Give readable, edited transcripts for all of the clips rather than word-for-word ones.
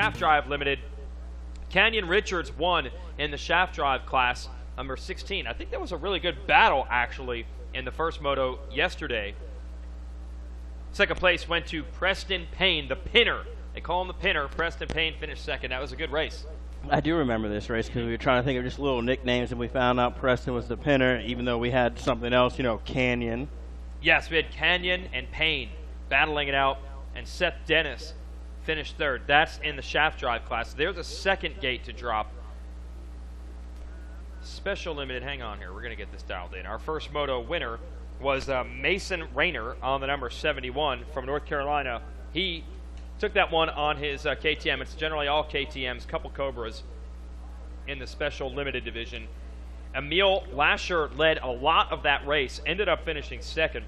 shaft drive limited, Canyon Richards won in the shaft drive class, number 16. I think that was a really good battle, actually, in the first moto yesterday. Second place went to Preston Payne, the pinner. They call him the pinner. Preston Payne finished second. That was a good race. I do remember this race because we were trying to think of just little nicknames, and we found out Preston was the pinner, even though we had something else, you know, Canyon. Yes, we had Canyon and Payne battling it out, and Seth Dennis finished third. That's in the shaft drive class. There's a second gate to drop. Special limited, hang on here, we're going to get this dialed in. Our first moto winner was Mason Rayner on the number 71 from North Carolina. He took that one on his KTM. It's generally all KTMs, couple Cobras in the special limited division. Emil Lasher led a lot of that race, ended up finishing second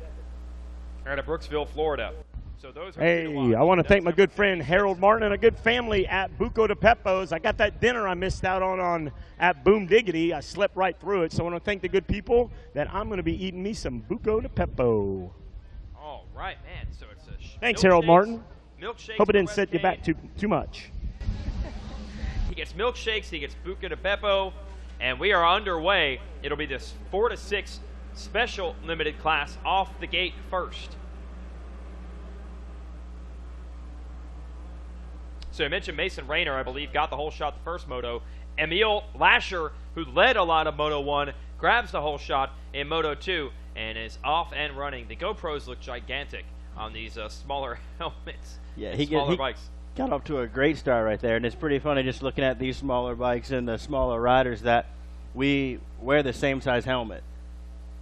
out of Brooksville, Florida. So those are hey, I want to thank my good friend Harold Martin and a good family at Buco de Pepo's. I got that dinner I missed out on at Boom Diggity. I slept right through it. So I want to thank the good people that I'm going to be eating me some Buco de Pepo. All right, man. So it's a thanks, Harold Martin. Milkshakes. Hope it didn't set you back too much. He gets milkshakes. He gets Buco de Pepo. And we are underway. It'll be this 4 to 6 special limited class off the gate first. So I mentioned Mason Rayner, I believe, got the whole shot the first moto. Emil Lasher, who led a lot of Moto 1, grabs the whole shot in Moto 2 and is off and running. The GoPros look gigantic on these smaller helmets. Yeah, he bikes. Got off to a great start right there, and it's pretty funny just looking at these smaller bikes and the smaller riders that we wear the same size helmet.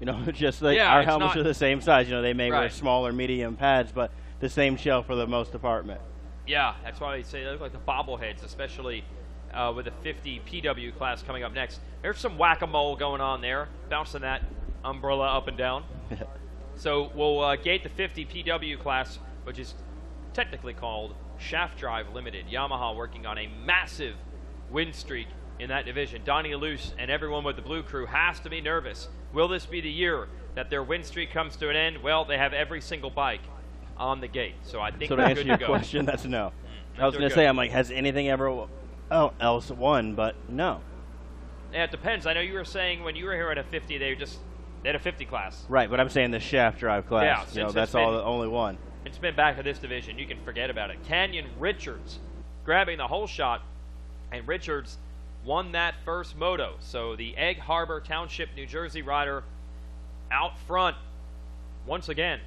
You know, just like our helmets are the same size. You know, they may wear smaller, medium pads, but the same shell for the most department. Yeah, that's why they say they look like the bobbleheads, especially with the 50 PW class coming up next. There's some whack-a-mole going on there, bouncing that umbrella up and down. So we'll gate the 50 PW class, which is technically called Shaft Drive Limited. Yamaha working on a massive win streak in that division. Donnie Luce and everyone with the Blue Crew has to be nervous. Will this be the year that their win streak comes to an end? Well, they have every single bike on the gate, so I think so to answer your question, that's no. I was going to say, I'm like, has anything ever else won? But no. Yeah, it depends. I know you were saying when you were here at a 50, they had a 50 class. Right, but I'm saying the shaft drive class. Yeah, you know, that's all the only one. It's been back to this division. You can forget about it. Canyon Richards grabbing the whole shot, and Richards won that first moto. So the Egg Harbor Township, New Jersey rider out front once again.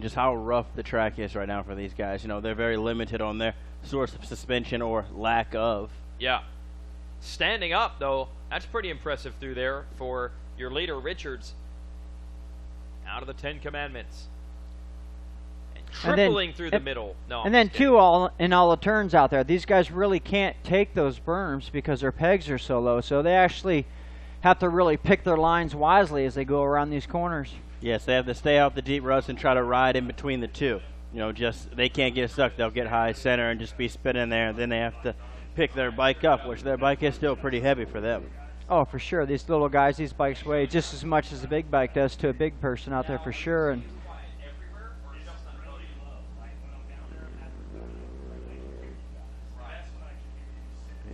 Just how rough the track is right now for these guys. You know, they're very limited on their source of suspension or lack of. Yeah. Standing up, though, that's pretty impressive through there for your leader, Richards. Out of the 10 Commandments. And tripling through the middle. No, and then, too, in all the turns out there, these guys really can't take those berms because their pegs are so low. So they actually have to really pick their lines wisely as they go around these corners. Yes, they have to stay out the deep ruts and try to ride in between the two. You know, just they can't get stuck. They'll get high center and just be spinning there, and then they have to pick their bike up, which their bike is still pretty heavy for them. Oh, for sure. These little guys, these bikes weigh just as much as the big bike does to a big person out there for sure. And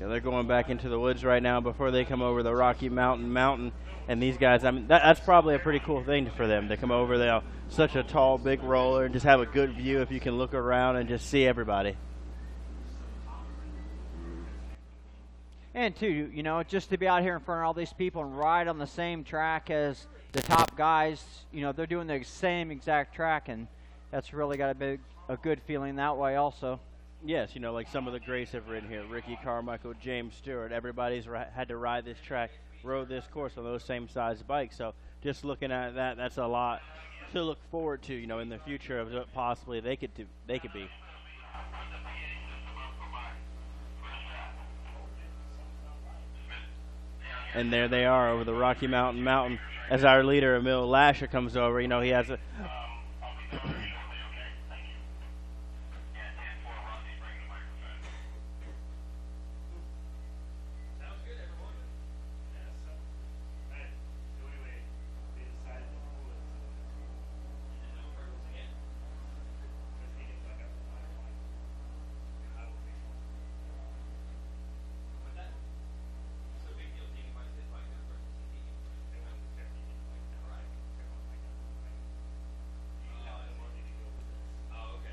yeah, they're going back into the woods right now before they come over the Rocky Mountain. And these guys, I mean, that's probably a pretty cool thing for them to come over there, such a tall, big roller, and just have a good view if you can look around and just see everybody. And too, you know, just to be out here in front of all these people and ride on the same track as the top guys, you know, they're doing the same exact track, and that's really got a good feeling that way also. Yes, you know, like some of the greats have ridden here, Ricky Carmichael, James Stewart, everybody's had to ride this track, rode this course on those same size bikes. So just looking at that, that's a lot to look forward to, you know, in the future of what possibly they could be. And there they are over the Rocky Mountain as our leader, Emil Lasher, comes over. You know, he has a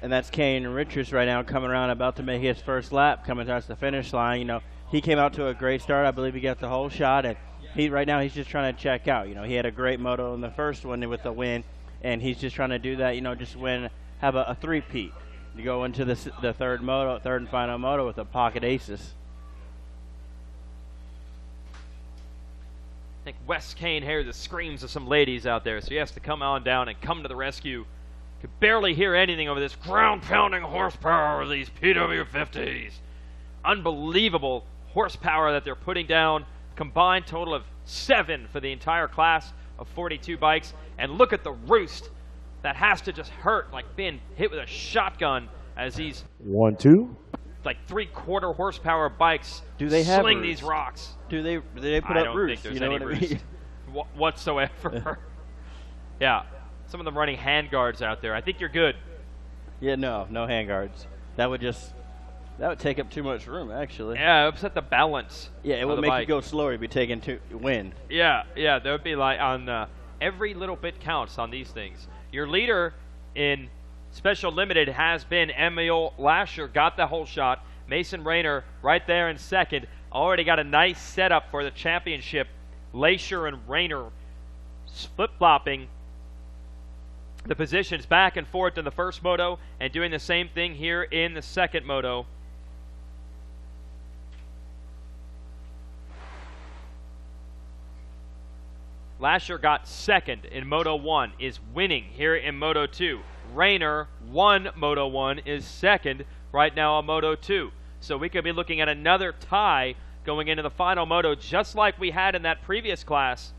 and that's Kane Richards right now coming around, about to make his first lap, coming towards the finish line. You know, he came out to a great start. I believe he got the whole shot, and right now he's just trying to check out. You know, he had a great moto in the first one with the win, and he's just trying to do that. You know, just win, have a three-peat. You go into the third and final moto with the pocket aces. I think Wes Kane hears the screams of some ladies out there, so he has to come on down and come to the rescue. Could barely hear anything over this ground-pounding horsepower of these PW50s. Unbelievable horsepower that they're putting down. Combined total of 7 for the entire class of 42 bikes. And look at the roost. That has to just hurt, like being hit with a shotgun as these 1, 2. Like 3/4 horsepower bikes sling these rocks. Do they put up roosts? I don't think there's any roost whatsoever. Yeah. Some of them running handguards out there. I think you're good. Yeah, no handguards. That would take up too much room, actually. Yeah, upset the balance. Yeah, it would make you go slower. You'd be taking wind. Yeah, that would be like on every little bit counts on these things. Your leader in Special Limited has been Emil Lasher, got the whole shot. Mason Rayner right there in second. Already got a nice setup for the championship. Lasher and Rayner flip-flopping the positions back and forth in the first moto and doing the same thing here in the second moto. Lasher got second in Moto 1, is winning here in Moto 2. Rayner won Moto 1, is second right now on Moto 2. So we could be looking at another tie going into the final moto, just like we had in that previous class.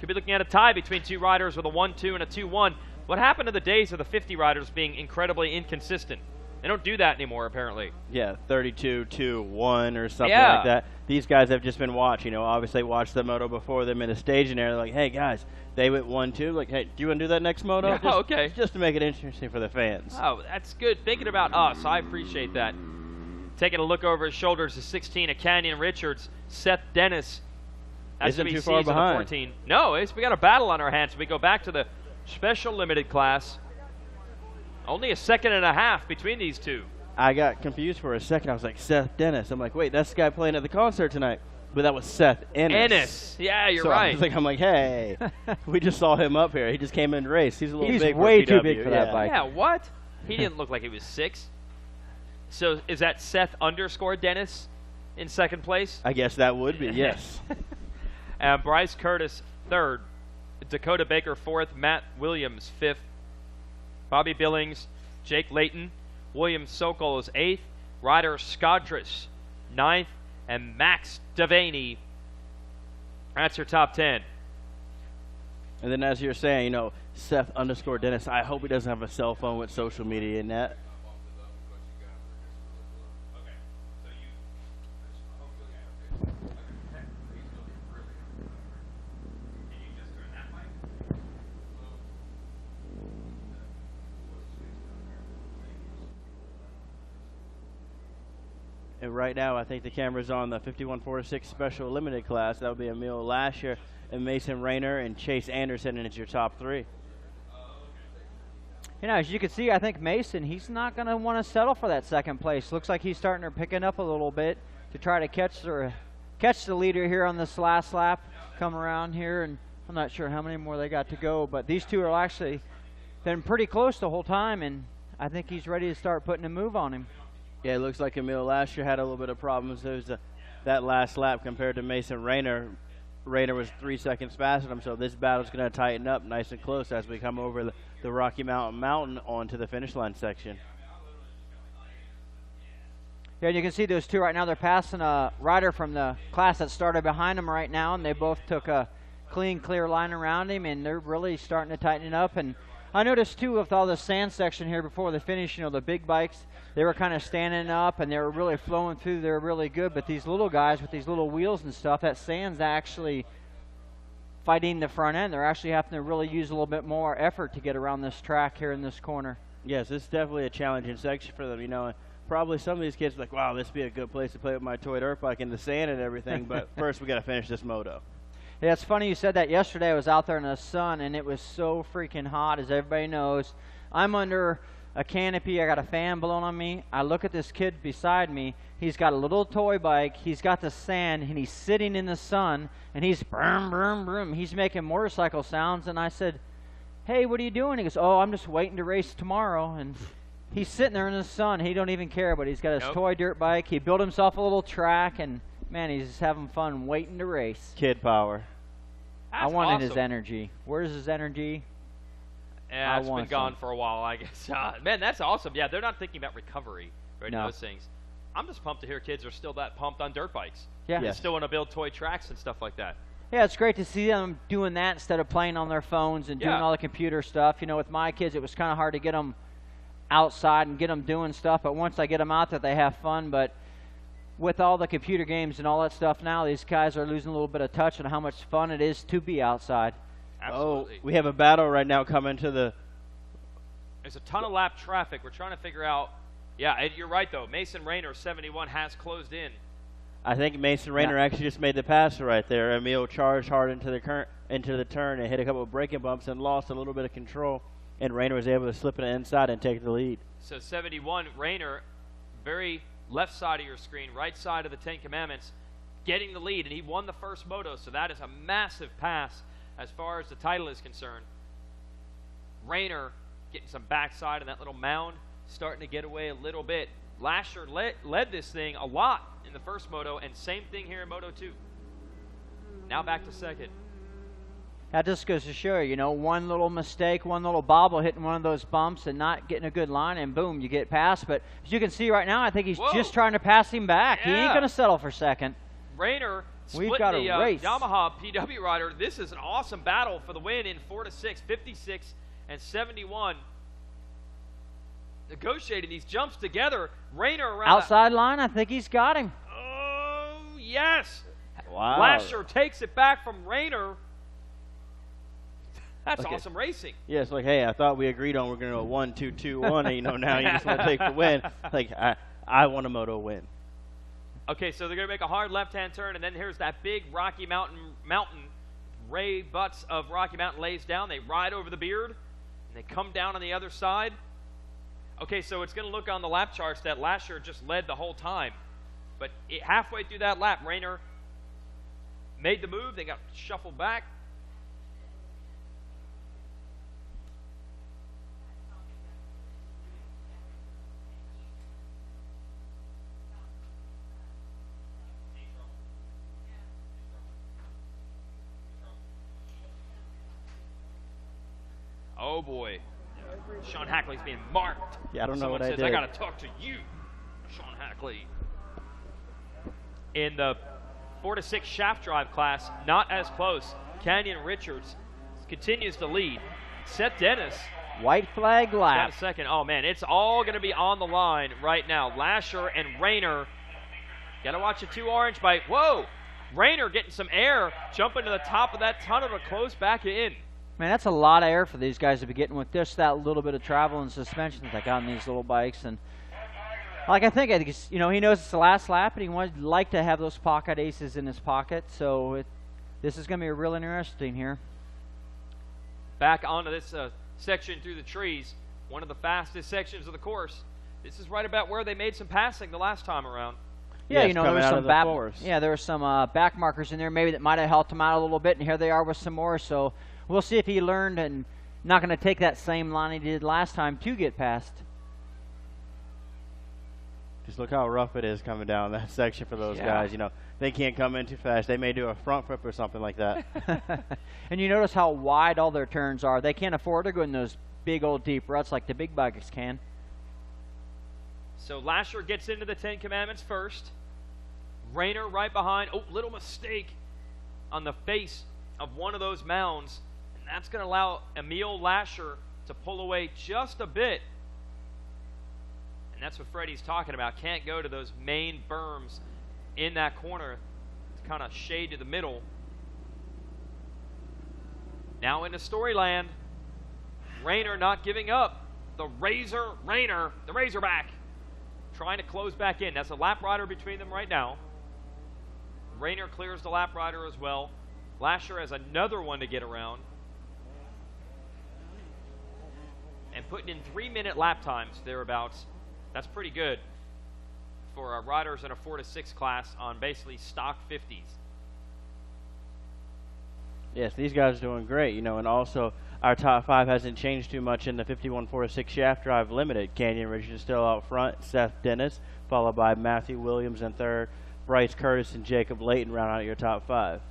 Could be looking at a tie between two riders with a 1-2 and a 2-1. What happened to the days of the 50 riders being incredibly inconsistent? They don't do that anymore, apparently. Yeah, 32-2-1 or something like that. These guys have just been watching, you know, obviously watched the moto before them in a staging area. They're like, hey, guys, they went 1-2. Like, hey, do you want to do that next moto? Yeah, just, okay. Just to make it interesting for the fans. Oh, that's good. Thinking about us. I appreciate that. Taking a look over his shoulders is 16 of Canyon Richards. Seth Dennis. Isn't too far behind. 14. No, we got a battle on our hands. We go back to the Special Limited class. Only a second and a half between these two. I got confused for a second. I was like, Seth Dennis. I'm like, wait, that's the guy playing at the concert tonight. But that was Seth Ennis. Yeah, you're right. I'm like, hey, we just saw him up here. He just came in to race. He's a little big. He's way too big for that bike. Yeah, what? He didn't look like he was 6. So is that Seth _ Dennis in second place? I guess that would be, yes. Bryce Curtis 3rd. Dakota Baker 4th. Matt Williams 5th. Bobby Billings, Jake Layton, William Sokol is 8th, Ryder Skadris 9th, and Max Devaney. That's your top 10. And then as you're saying, you know, Seth _ Dennis, I hope he doesn't have a cell phone with social media in that. And right now, I think the camera's on the 5146 Special Limited class. That would be Emil Lasher and Mason Rayner and Chase Anderson, and it's your top 3. You know, as you can see, I think Mason, he's not going to want to settle for that second place. Looks like he's starting to pick it up a little bit to try to catch the leader here on this last lap. Come around here, and I'm not sure how many more they got to go, but these two are actually been pretty close the whole time, and I think he's ready to start putting a move on him. Yeah, it looks like Emil Lasher had a little bit of problems. There was that last lap compared to Mason Rayner. Rayner was 3 seconds faster than him, so this battle's going to tighten up nice and close as we come over the Rocky Mountain onto the finish line section. Yeah, you can see those two right now. They're passing a rider from the class that started behind them right now, and they both took a clean, clear line around him, and they're really starting to tighten it up. And I noticed, too, with all the sand section here before the finish, you know, the big bikes, they were kind of standing up, and they were really flowing through. They were really good. But these little guys with these little wheels and stuff, that sand's actually fighting the front end. They're actually having to really use a little bit more effort to get around this track here in this corner. Yes, it's definitely a challenging section for them, you know. And probably some of these kids are like, wow, this would be a good place to play with my toy dirt bike in the sand and everything. But first, we got to finish this moto. Yeah, it's funny you said that. Yesterday I was out there in the sun, and it was so freaking hot, as everybody knows. I'm under a canopy. I got a fan blowing on me. I look at this kid beside me. He's got a little toy bike. He's got the sand, and he's sitting in the sun, and he's brum, brum, brum. He's making motorcycle sounds, and I said, hey, what are you doing? He goes, oh, I'm just waiting to race tomorrow. And he's sitting there in the sun. He don't even care, but he's got his toy dirt bike. He built himself a little track, and, man, he's just having fun waiting to race. Kid power. That's I wanted awesome. his energy. Where's his energy? Yeah, it's been gone for a while, I guess. Man, that's awesome. Yeah, they're not thinking about recovery or any of those things. I'm just pumped to hear kids are still that pumped on dirt bikes. Yeah. They still want to build toy tracks and stuff like that. Yeah, it's great to see them doing that instead of playing on their phones and doing all the computer stuff. You know, with my kids, it was kind of hard to get them outside and get them doing stuff. But once I get them out there, they have fun. But with all the computer games and all that stuff now, these guys are losing a little bit of touch on how much fun it is to be outside. Absolutely. Oh, we have a battle right now coming to the... There's a ton of lap traffic. We're trying to figure out... Yeah, you're right, though. Mason Rayner, 71, has closed in. I think Mason Rayner actually just made the pass right there. Emil charged hard into the turn and hit a couple of braking bumps and lost a little bit of control. And Rayner was able to slip it inside and take the lead. So 71, Rayner, very left side of your screen, right side of the Ten Commandments, getting the lead. And he won the first moto, so that is a massive pass as far as the title is concerned. Rayner getting some backside in that little mound, starting to get away a little bit. Lasher led this thing a lot in the first moto, and same thing here in Moto 2. Now back to second. That just goes to show you know, one little mistake, one little bobble hitting one of those bumps and not getting a good line, and boom, you get past. But as you can see right now, I think he's just trying to pass him back. Yeah. He ain't going to settle for second. Rayner We've split got the a race. Yamaha PW rider. This is an awesome battle for the win in 4-6, 56 and 71. Negotiating these jumps together. Rayner around outside line, I think he's got him. Oh, yes. Wow. Lasher takes it back from Rayner. That's awesome racing. Yeah, it's like, hey, I thought we agreed on we're going to go 1-2-2-1, and, you know, now you just want to take the win. Like, I want a moto win. Okay, so they're going to make a hard left-hand turn, and then here's that big Rocky Mountain. Ray Butts of Rocky Mountain lays down. They ride over the beard, and they come down on the other side. Okay, so it's going to look on the lap charts that Lasher just led the whole time. But halfway through that lap, Rayner made the move. They got shuffled back. Oh, boy. Sean Hackley's being marked. Yeah, I don't know what I did. I got to talk to you, Sean Hackley. In the 4-6 shaft drive class, not as close. Canyon Richards continues to lead. Seth Dennis. White flag lap. Got a second. Oh, man, it's all going to be on the line right now. Lasher and Rayner. Got to watch the two orange bike. Whoa! Rayner getting some air, jumping to the top of that tunnel to close back in. Man, that's a lot of air for these guys to be getting with just that little bit of travel and suspension that they got on these little bikes. And like I think you know, he knows it's the last lap, and he would like to have those pocket aces in his pocket. So this is going to be real interesting here. Back onto this section through the trees, one of the fastest sections of the course. This is right about where they made some passing the last time around. Yeah, you know, there was some there were some back markers in there maybe that might have helped him out a little bit, and here they are with some more. So we'll see if he learned and not going to take that same line he did last time to get past. Just look how rough it is coming down that section for those guys. You know, they can't come in too fast. They may do a front flip or something like that. And you notice how wide all their turns are. They can't afford to go in those big old deep ruts like the big bikes can. So Lasher gets into the Ten Commandments first. Rayner right behind. Oh, little mistake on the face of one of those mounds. And that's going to allow Emil Lasher to pull away just a bit. And that's what Freddie's talking about. Can't go to those main berms in that corner. It's kind of shade to the middle. Now into Storyland. Rayner not giving up. The Rayner, the Razorback, trying to close back in. That's a lap rider between them right now. Rayner clears the lap rider as well. Lasher has another one to get around. And putting in 3-minute lap times, thereabouts. That's pretty good for riders in a 4 to 6 class on basically stock 50s. Yes, these guys are doing great, you know, and also our top 5 hasn't changed too much in the 51 4 to 6 shaft drive limited. Canyon Richards still out front, Seth Dennis, followed by Matthew Williams in third, Bryce Curtis and Jacob Layton round out your top 5.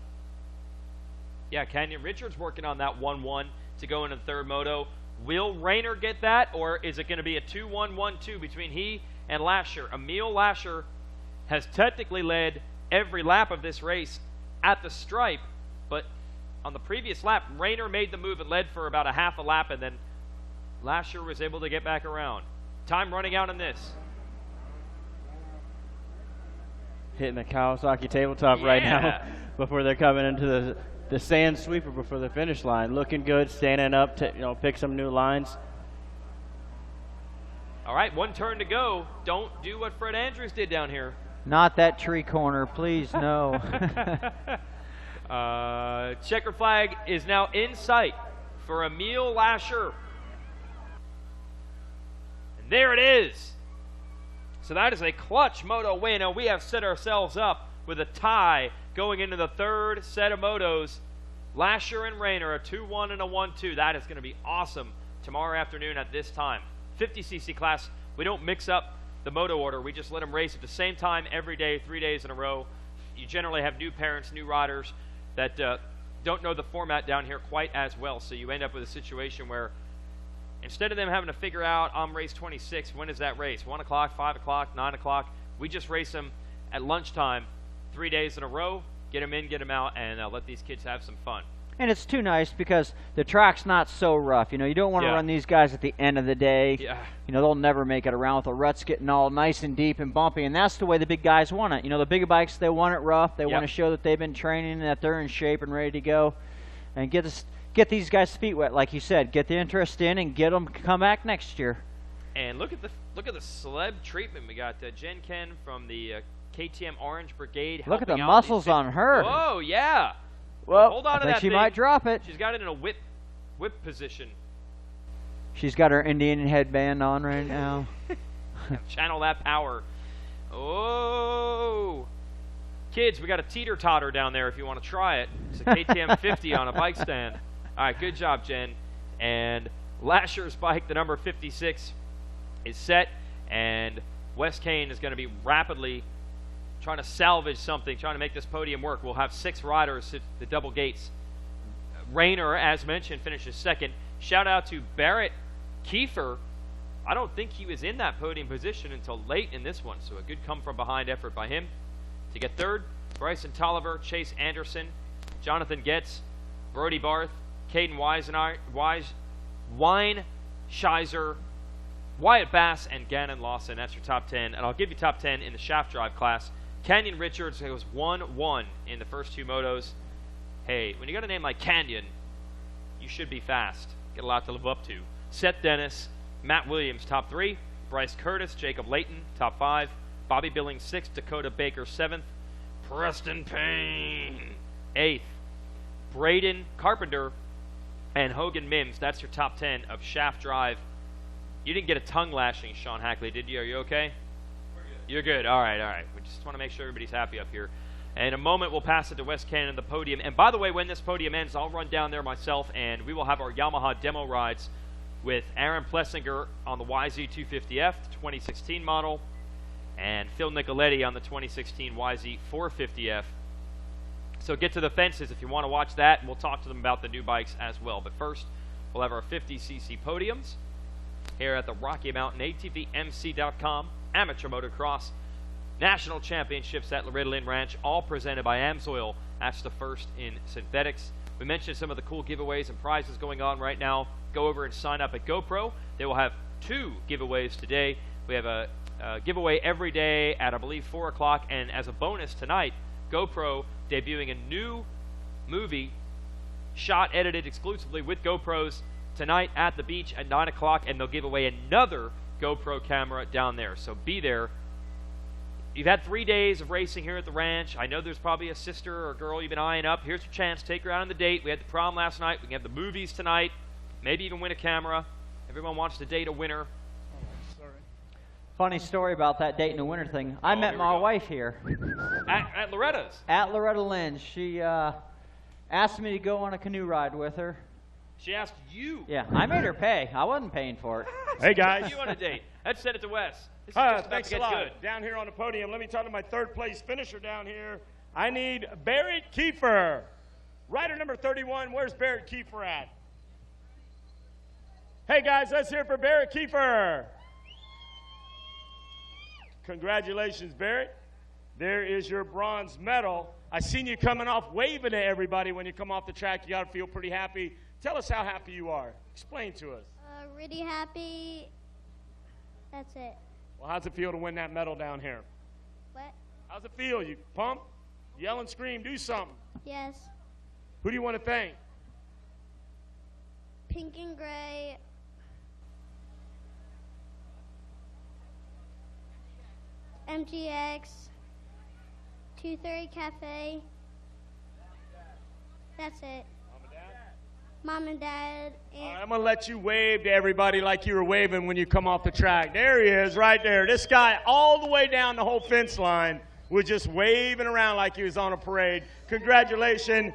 Yeah, Canyon Richards working on that 1-1 to go into the third moto. Will Rayner get that, or is it going to be a 2-1-1-2 between he and Lasher? Emil Lasher has technically led every lap of this race at the stripe, but on the previous lap, Rayner made the move and led for about a half a lap, and then Lasher was able to get back around. Time running out in this. Hitting the Kawasaki tabletop right now before they're coming into the sand sweeper before the finish line. Looking good, standing up to, you know, pick some new lines. All right, 1 turn to go. Don't do what Fred Andrews did down here. Not that tree corner, please, no. Checker flag is now in sight for Emil Lasher. And there it is. So that is a clutch moto win, and we have set ourselves up with a tie going into the third set of motos. Lasher and Rayner, a 2-1 and a 1-2. That is going to be awesome tomorrow afternoon at this time. 50cc class, we don't mix up the moto order. We just let them race at the same time every day, 3 days in a row. You generally have new parents, new riders that don't know the format down here quite as well. So you end up with a situation where instead of them having to figure out, I'm race 26, when is that race? 1 o'clock, 5 o'clock, 9 o'clock. We just race them at lunchtime 3 days in a row, get them in, get them out, and let these kids have some fun. And it's too nice because the track's not so rough. You know, you don't want to run these guys at the end of the day. Yeah. You know, they'll never make it around with the ruts getting all nice and deep and bumpy, and that's the way the big guys want it. You know, the bigger bikes, they want it rough. They want to show that they've been training and that they're in shape and ready to go. And get these guys' feet wet, like you said. Get the interest in and get them come back next year. And look at the celeb treatment we got. Jen Ken from the KTM Orange Brigade. Look at the muscles on her. Oh yeah. Well, hold on I to think that she thing. might drop it. She's got it in a whip position. She's got her Indian headband on right now. Channel that power. Oh. Kids, we got a teeter-totter down there if you want to try it. It's a KTM 50 on a bike stand. All right, good job, Jen. And Lasher's bike, the number 56, is set. And Wes Kane is going to be rapidly trying to salvage something, trying to make this podium work. We'll have 6 riders at the double gates. Rayner, as mentioned, finishes second. Shout out to Barrett Kiefer. I don't think he was in that podium position until late in this one, so a good come-from-behind effort by him. To get third, Bryson Tolliver, Chase Anderson, Jonathan Getz, Brody Barth, Caden Weinscheiser, Wyatt Bass, and Gannon Lawson. That's your top 10. And I'll give you top 10 in the shaft drive class. Canyon Richards was 1-1 in the first 2 motos. Hey, when you got a name like Canyon, you should be fast. Get a lot to live up to. Seth Dennis, Matt Williams, top 3. Bryce Curtis, Jacob Layton, top 5. Bobby Billings, 6th. Dakota Baker, 7th. Preston Payne, 8th. Braden Carpenter and Hogan Mims. That's your top 10 of shaft drive. You didn't get a tongue lashing, Sean Hackley, did you? Are you okay? We're good. You're good. All right, all right. We just want to make sure everybody's happy up here. And in a moment, we'll pass it to Wes Cannon, the podium. And by the way, when this podium ends, I'll run down there myself, and we will have our Yamaha demo rides with Aaron Plessinger on the YZ250F, the 2016 model, and Phil Nicoletti on the 2016 YZ450F. So get to the fences if you want to watch that, and we'll talk to them about the new bikes as well. But first, we'll have our 50cc podiums here at the Rocky Mountain ATVMC.com Amateur Motocross National Championships at Loretta Lynn Ranch, all presented by Amsoil. That's the first in synthetics. We mentioned some of the cool giveaways and prizes going on right now. Go over and sign up at GoPro. They will have 2 giveaways today. We have a giveaway every day at, I believe, 4 o'clock. And as a bonus tonight, GoPro debuting a new movie shot, edited exclusively with GoPros tonight at the beach at 9 o'clock. And they'll give away another GoPro camera down there. So be there. You've had 3 days of racing here at the ranch. I know there's probably a sister or a girl you've been eyeing up. Here's your chance. Take her out on the date. We had the prom last night. We can have the movies tonight. Maybe even win a camera. Everyone wants to date a winner. Funny story about that dating a winter thing. I met my wife here. At Loretta's? At Loretta Lynn. She asked me to go on a canoe ride with her. She asked you? Yeah, I made her pay. I wasn't paying for it. Hey, guys. You on a date. Let's send it to Wes. This is just about Thanks to a get lot. good. Down here on the podium, let me talk to my third place finisher down here. I need Barrett Kiefer. Rider number 31, where's Barrett Kiefer at? Hey, guys, let's hear it for Barrett Kiefer. Congratulations, Barrett. There is your bronze medal. I seen you coming off waving to everybody when you come off the track. You got to feel pretty happy. Tell us how happy you are. Explain to us. Really happy. That's it. Well, how's it feel to win that medal down here? What? How's it feel? You pump, yell and scream, do something. Yes. Who do you want to thank? Pink and gray. MGX. 230 Cafe. That's it. Mom and Dad. And All right, I'm going to let you wave to everybody like you were waving when you come off the track. There he is, right there. This guy all the way down the whole fence line was just waving around like he was on a parade. Congratulations,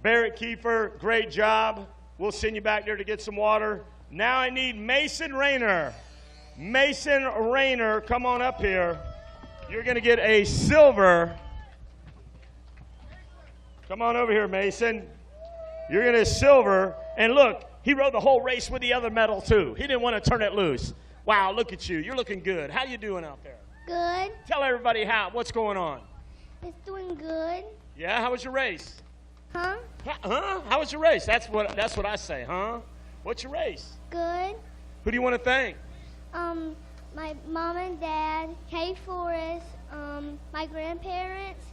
Barrett Kiefer. Great job. We'll send you back there to get some water. Now I need Mason Rayner. Mason Rayner, come on up here. You're going to get a silver. Come on over here, Mason. You're going to silver. And look, he rode the whole race with the other medal, too. He didn't want to turn it loose. Wow, look at you. You're looking good. How you doing out there? good. Tell everybody what's going on. It's doing good. Yeah, how was your race? Huh? Huh? How was your race? That's what I say, huh? What's your race? Good. Who do you want to thank? My mom and dad, Kay Forrest, my grandparents.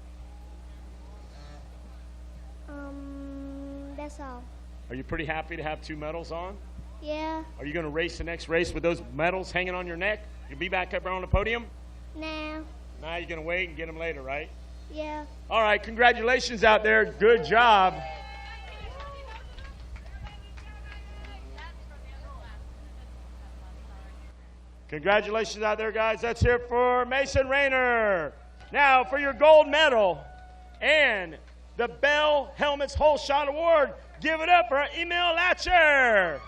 That's all. Are you pretty happy to have 2 medals on? Yeah. Are you going to race the next race with those medals hanging on your neck? You'll be back up there on the podium? Nah. Now you're going to wait and get them later, right? Yeah. All right, congratulations out there. Good job. Congratulations out there, guys. Let's hear it for Mason Rayner. Now, for your gold medal and the Bell Helmets Whole Shot Award, give it up for Emil Latcher.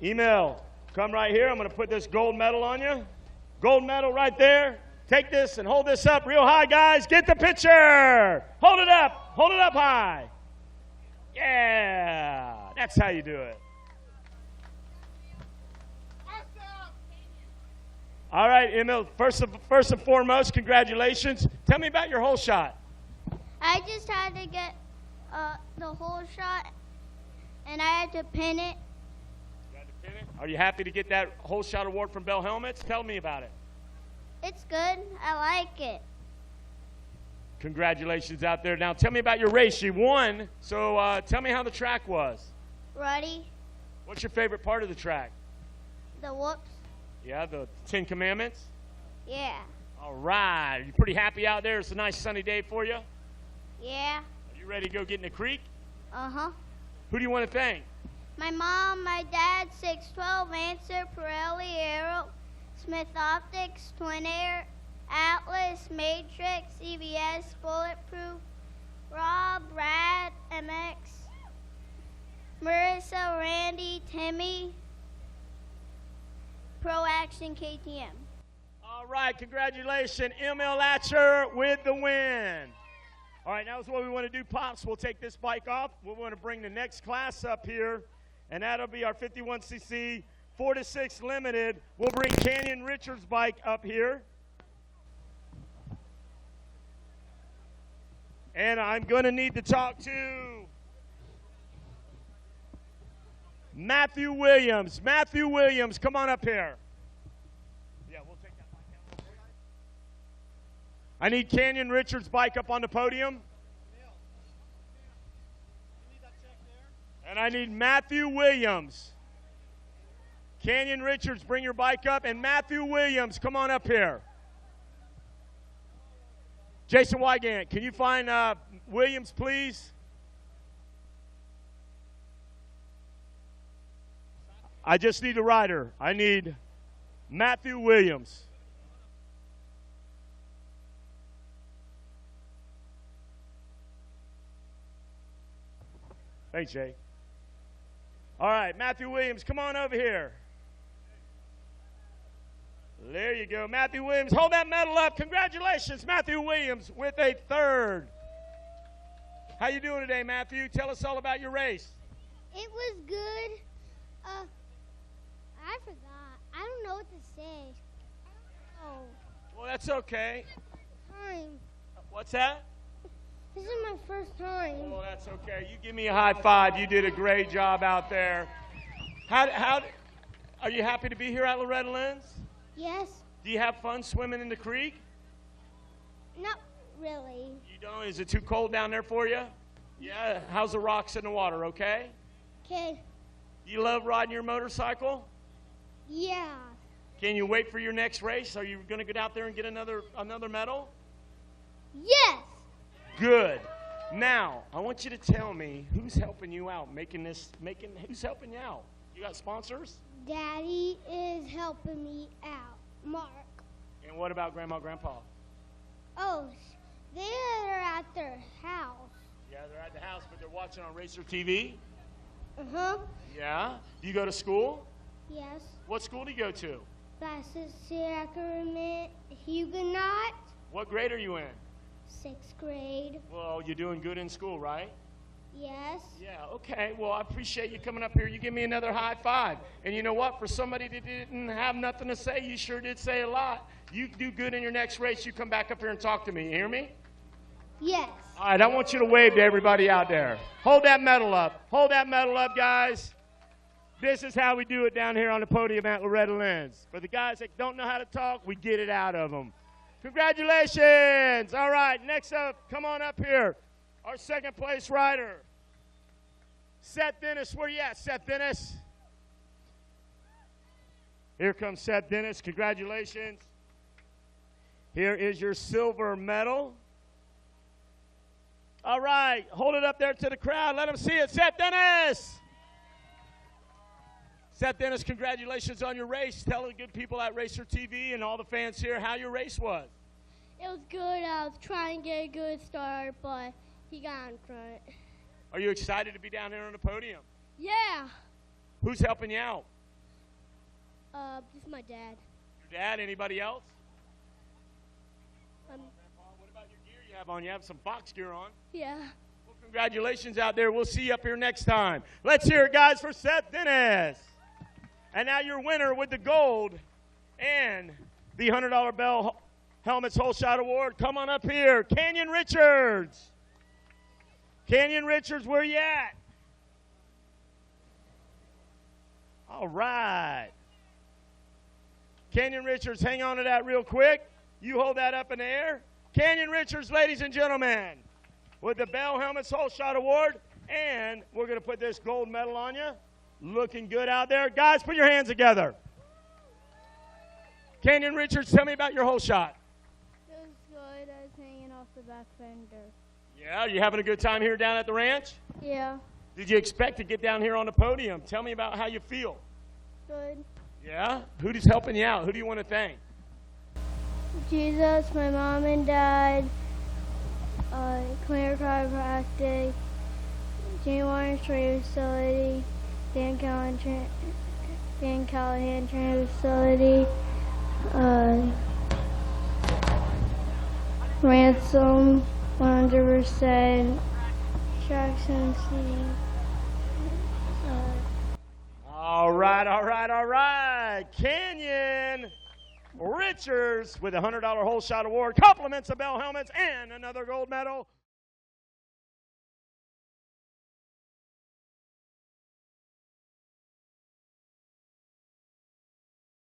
Emil, come right here. I'm going to put this gold medal on you. Gold medal right there. Take this and hold this up real high, guys. Get the picture. Hold it up. Hold it up high. Yeah. That's how you do it. All right, Emil, first and foremost, congratulations. Tell me about your whole shot. I just had to get the whole shot, and I had to pin it. You had to pin it? Are you happy to get that whole shot award from Bell Helmets? Tell me about it. It's good. I like it. Congratulations out there. Now, tell me about your race. You won, so tell me how the track was. Ready? What's your favorite part of the track? The whoops. Yeah, the 10 Commandments? Yeah. All right. You pretty happy out there? It's a nice sunny day for you? Yeah. Are you ready to go get in the creek? Uh-huh. Who do you want to thank? My mom, my dad, 612, Answer, Pirelli, Aero, Smith Optics, Twin Air, Atlas, Matrix, CBS, Bulletproof, Rob, Brad, MX, Marissa, Randy, Timmy, Pro Action, KTM. All right, congratulations, Emil Latcher with the win. All right, now that's what we want to do, Pops. We'll take this bike off. We want to bring the next class up here, and that'll be our 51cc 4-6 Limited. We'll bring Canyon Richards' bike up here. And I'm going to need to talk to Matthew Williams. Matthew Williams, come on up here. Yeah, we'll take that bike out. I need Canyon Richards' bike up on the podium. And I need Matthew Williams. Canyon Richards, bring your bike up. And Matthew Williams, come on up here. Jason Wygant, can you find Williams, please? I just need a rider. I need Matthew Williams. Thanks, Jay. All right, Matthew Williams, come on over here. There you go. Matthew Williams, hold that medal up. Congratulations, Matthew Williams with a third. How you doing today, Matthew? Tell us all about your race. It was good. I forgot. I don't know what to say. Oh. Well, that's okay. Time. What's that? This is my first time. Oh, that's okay. You give me a high five. You did a great job out there. How are you happy to be here at Loretta Lynn's? Yes. Do you have fun swimming in the creek? Not really. You don't? Is it too cold down there for you? Yeah. How's the rocks in the water? Okay. Okay. You love riding your motorcycle? Yeah. Can you wait for your next race? Are you going to get out there and get another medal? Yes. Good. Now, I want you to tell me who's helping you out, who's helping you out? You got sponsors? Daddy is helping me out. Mark. And what about Grandma, Grandpa? Oh, they're at their house. Yeah, they're at the house, but they're watching on RacerTV? Uh-huh. Yeah? Do you go to school? Yes. What school do you go to? Baptist Sacrament Huguenot. What grade are you in? 6th grade. Well, you're doing good in school, right? Yes. Yeah, okay. Well, I appreciate you coming up here. You give me another high five. And you know what? For somebody that didn't have nothing to say, you sure did say a lot. You do good in your next race. You come back up here and talk to me. You hear me? Yes. All right, I want you to wave to everybody out there. Hold that medal up. Hold that medal up, guys. This is how we do it down here on the podium at Loretta Lynn's. For the guys that don't know how to talk, we get it out of them. Congratulations. All right, next up, come on up here. Our second place rider, Seth Dennis. Where you at, Seth Dennis? Here comes Seth Dennis. Congratulations. Here is your silver medal. All right, hold it up there to the crowd. Let them see it. Seth Dennis. Seth Dennis, congratulations on your race. Tell the good people at RacerTV and all the fans here how your race was. It was good. I was trying to get a good start, but he got in front. Are you excited to be down here on the podium? Yeah. Who's helping you out? Just my dad. Your dad? Anybody else? Um, What about your gear you have on? You have some Fox gear on. yeah. Well, congratulations out there. We'll see you up here next time. Let's hear it, guys, for Seth Dennis. And now your winner with the gold and the $100 Bell Helmets Whole Shot Award. Come on up here. Canyon Richards. Canyon Richards, where you at? All right. Canyon Richards, hang on to that real quick. You hold that up in the air. Canyon Richards, ladies and gentlemen, with the Bell Helmets Whole Shot Award. And we're going to put this gold medal on you. Looking good out there. Guys, put your hands together. Canyon Richards, tell me about your whole shot. It was good. I was hanging off the back fender. Yeah, you having a good time here down at the ranch? Yeah. Did you expect to get down here on the podium? Tell me about how you feel. Good. Yeah? Who's helping you out? Who do you want to thank? Jesus, my mom and dad, Claire Chiropractic, Jane Warren's Training Facility, Dan Callahan Training Facility, Ransom, 100%, Jackson C. All right. Canyon Richards with a $100 whole shot award, compliments of Bell Helmets, and another gold medal.